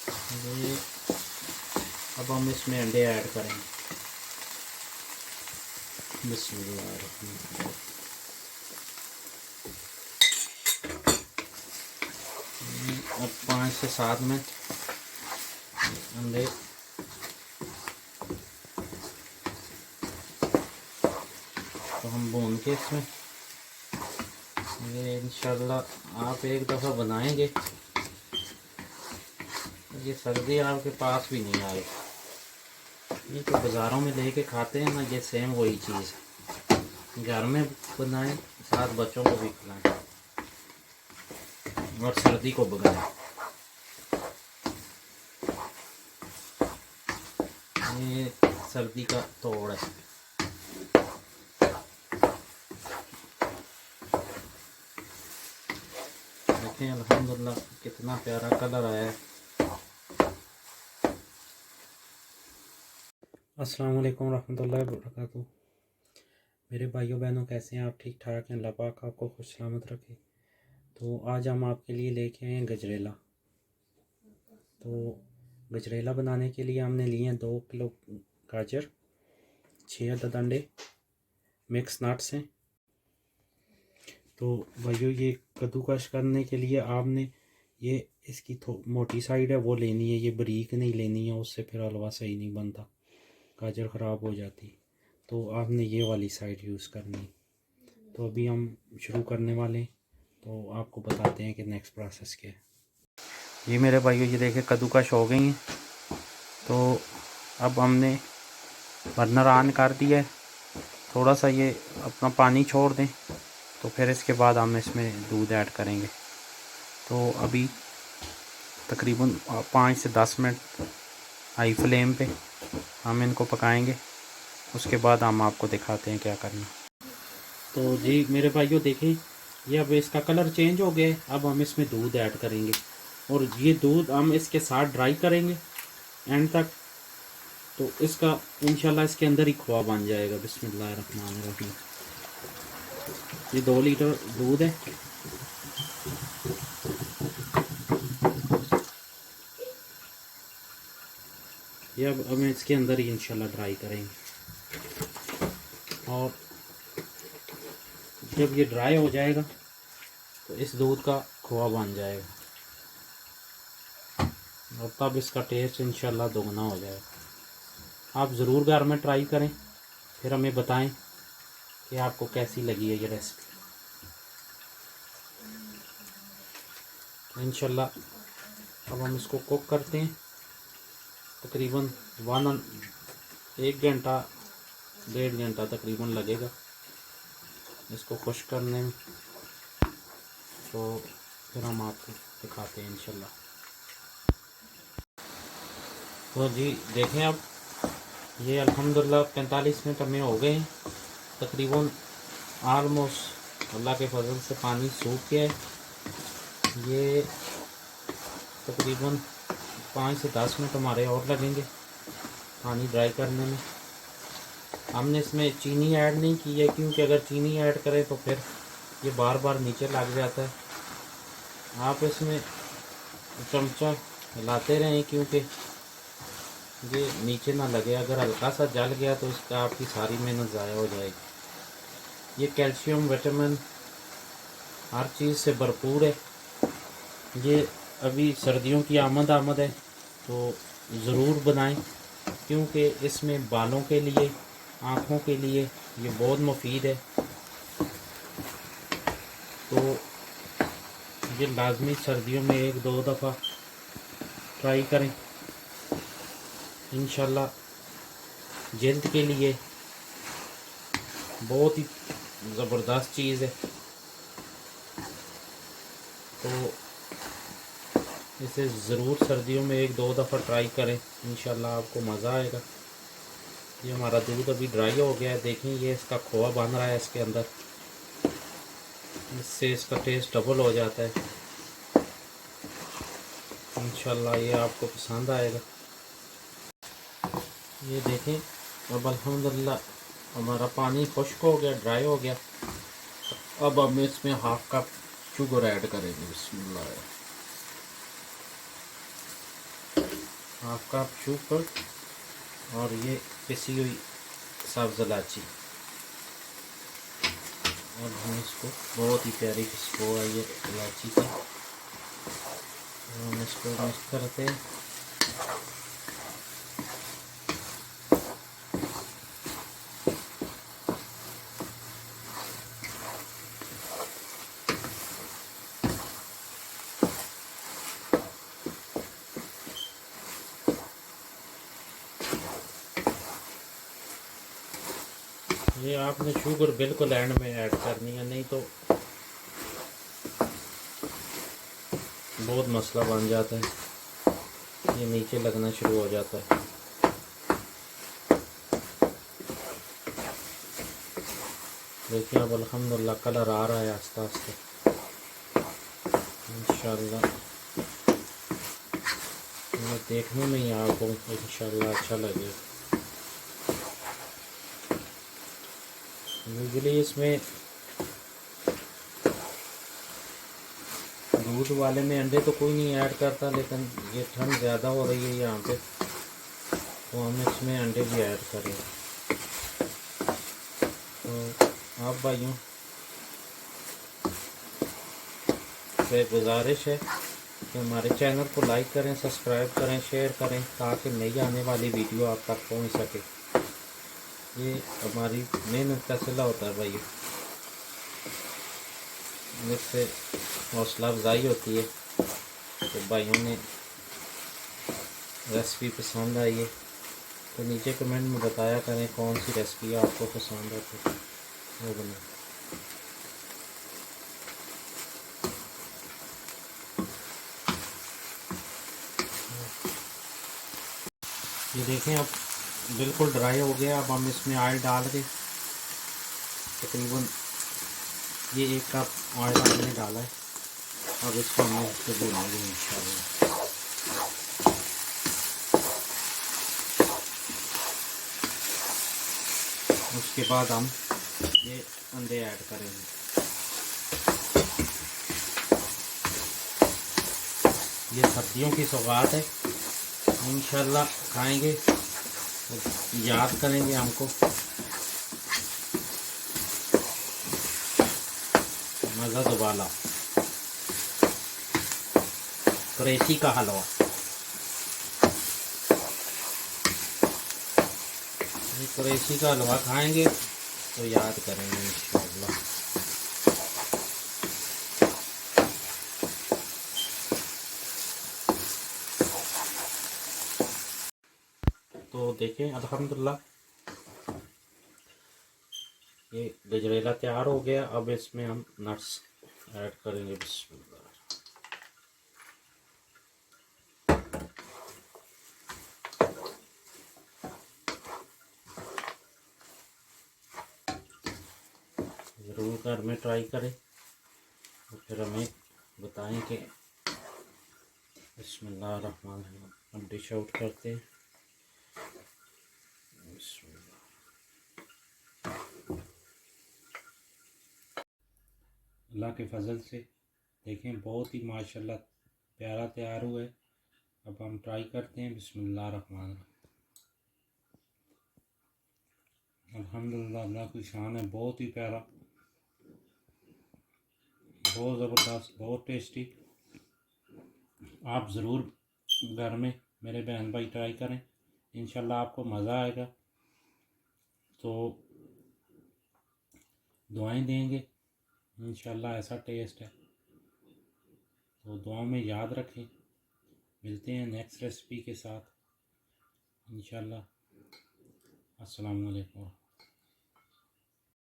ये अब हम इसमें अंडे ऐड करेंगे। बिस्मिल्लाह। अब 5 से 7 में अंडे तो हम भून के इसमें ये इंशाल्लाह आप एक दफ़ा बनाएंगे, ये सर्दी आपके पास भी नहीं आए। ये तो बाज़ारों में लेके खाते हैं ना, ये सेम वही चीज़ है। घर में बनाएं, साथ बच्चों को भी खिलाएं और सर्दी को भगाएं। ये सर्दी का तोड़ है। देखें अल्हम्दुलिल्लाह कितना प्यारा कलर आया है। अस्सलाम वालेकुम रहमतुल्लाहि व बरकातुहू। मेरे भाइयों बहनों, कैसे हैं आप? ठीक ठाक हैं? अल्लाह पाक आपको खुश सलामत रखे। तो आज हम आपके लिए लेके आए हैं गजरेला। तो गजरेला बनाने के लिए हमने लिए हैं 2 किलो गाजर, 6 अदद अंडे, मिक्स नट्स हैं। तो भाइयों ये कद्दूकश करने के लिए आपने ये इसकी मोटी साइड है वो लेनी है, ये बारीक नहीं लेनी है, उससे फिर हलवा सही नहीं बनता, गाजर ख़राब हो जाती। तो आपने ये वाली साइड यूज़ करनी है। तो अभी हम शुरू करने वाले हैं, तो आपको बताते हैं कि नेक्स्ट प्रोसेस क्या है। ये मेरे भाइयों ये देखें कद्दूकश हो गई हैं। तो अब हमने बर्नर ऑन कर दिया है, थोड़ा सा ये अपना पानी छोड़ दें, तो फिर इसके बाद हम इसमें दूध ऐड करेंगे। तो अभी तकरीबन 5 से 10 मिनट हाई फ्लेम पे हम इनको पकाएंगे, उसके बाद हम आपको दिखाते हैं क्या करना। तो जी मेरे भाइयों देखें ये अब इसका कलर चेंज हो गया है। अब हम इसमें दूध ऐड करेंगे और ये दूध हम इसके साथ ड्राई करेंगे एंड तक, तो इसका इंशाल्लाह इसके अंदर ही खोआ बन जाएगा। बिस्मिल्लाहिर्रहमानिर्रहीम। ये 2 लीटर दूध है। ये अब हम इसके अंदर ही इंशाल्लाह ड्राई करेंगे और जब ये ड्राई हो जाएगा तो इस दूध का खोआ बन जाएगा और तब इसका टेस्ट इंशाल्लाह दोगुना हो जाएगा। आप ज़रूर घर में ट्राई करें, फिर हमें बताएं कि आपको कैसी लगी है ये रेसिपी। तो इंशाल्लाह अब हम इसको कुक करते हैं। तकरीबन 1 घंटा 1.5 घंटा तकरीबन लगेगा इसको खुश करने में। तो फिर हम आपको दिखाते हैं इंशाल्लाह। तो जी देखें अब ये अल्हम्दुलिल्लाह 45 मिनट हमें हो गए हैं तकरीबन। आलमोस्ट अल्लाह के फजल से पानी सूख गया है। ये तकरीबन 5 से 10 मिनट हमारे और लगेंगे पानी ड्राई करने में। हमने इसमें चीनी ऐड नहीं की है, क्योंकि अगर चीनी ऐड करें तो फिर ये बार बार नीचे लग जाता है। आप इसमें चमचा हिलाते रहें क्योंकि ये नीचे ना लगे। अगर हल्का सा जल गया तो इसका आपकी सारी मेहनत ज़ाया हो जाएगी। ये कैल्शियम विटामिन हर चीज़ से भरपूर है। ये अभी सर्दियों की आमद है तो ज़रूर बनाएं, क्योंकि इसमें बालों के लिए, आँखों के लिए ये बहुत मुफीद है। तो ये लाजमी सर्दियों में 1-2 दफ़ा ट्राई करें। इंशाल्लाह जल्द के लिए बहुत ही ज़बरदस्त चीज़ है। तो इसे ज़रूर सर्दियों में 1-2 दफ़ा ट्राई करें, इंशाल्लाह आपको मज़ा आएगा। ये हमारा दूध अभी ड्राई हो गया है, देखें ये इसका खोआ बन रहा है इसके अंदर, इससे इसका टेस्ट डबल हो जाता है। इंशाल्लाह ये आपको पसंद आएगा। ये देखें अब अल्हम्दुलिल्लाह हमारा पानी खुश्क हो गया, ड्राई हो गया। अब हम इसमें 1/2 कप शुगर ऐड करेंगे। बिस्मिल्लाह। हाफ कप शुगर और ये पिसी हुई सब्ज़ इलायची, और हम इसको बहुत ही प्यारी खुशबू आई है इलायची की, हम इसको मिक्स करते हैं। ये आपने शुगर बिल्कुल एंड में ऐड करनी है, नहीं तो बहुत मसला बन जाता है, ये नीचे लगना शुरू हो जाता है। देखिए अब अल्हम्दुलिल्लाह कलर आ रहा है आस्ते आस्ते, इंशाल्लाह देखने में ही आपको इंशाल्लाह अच्छा लगेगा। यूजुअली इसमें दूध वाले में अंडे तो कोई नहीं ऐड करता, लेकिन ये ठंड ज़्यादा हो रही है यहाँ पे, तो हम इसमें अंडे भी ऐड करेंगे। तो आप भाइयों से गुजारिश है कि हमारे चैनल को लाइक करें, सब्सक्राइब करें, शेयर करें, ताकि नई आने वाली वीडियो आप तक पहुँच सके। ये हमारी मेहनत का सिला होता है भाइयों, जिससे हौसला अफजाई होती है। तो भाइयों ने रेसिपी पसंद आई है तो नीचे कमेंट में बताया करें कौन सी रेसिपी आपको पसंद है, तो वो बना। ये देखें अब बिल्कुल ड्राई हो गया। अब हम इसमें ऑयल डाल के तकरीबन ये 1 कप ऑयल हमने डाला है। अब इसको हम इससे भूनेंगे इंशाल्लाह। उसके बाद हम ये अंडे ऐड करेंगे। ये सर्दियों की सौगात है, इंशाल्लाह खाएंगे तो याद करेंगे हमको। मज़ा दुबाला। कुरैशी का हलवा, ये कुरैशी का हलवा खाएंगे तो याद करेंगे इंशाल्लाह। तो देखें अल्हम्दुलिल्लाह ये गजरेला तैयार हो गया। अब इसमें हम नट्स ऐड करेंगे। बिस्मिल्लाह। ज़रूर घर में ट्राई करें और फिर हमें बताएं कि बिस्मिल्लाह रहमान रहीम। हम डिश आउट करते हैं। अल्लाह के फजल से देखें बहुत ही माशाल्लाह प्यारा तैयार हुआ है। अब हम ट्राई करते हैं। बिस्मिल्लाह रहमान रहीम। अल्हम्दुलिल्लाह अल्लाह की शान है, बहुत ही प्यारा, बहुत ज़बरदस्त, बहुत टेस्टी। आप ज़रूर घर में मेरे बहन भाई ट्राई करें, इंशाल्लाह आपको मज़ा आएगा। तो दुआएं देंगे इंशाल्लाह ऐसा टेस्ट है, तो दुआओं में याद रखें। मिलते हैं नेक्स्ट रेसिपी के साथ इंशाल्लाह। अस्सलाम वालेकुम।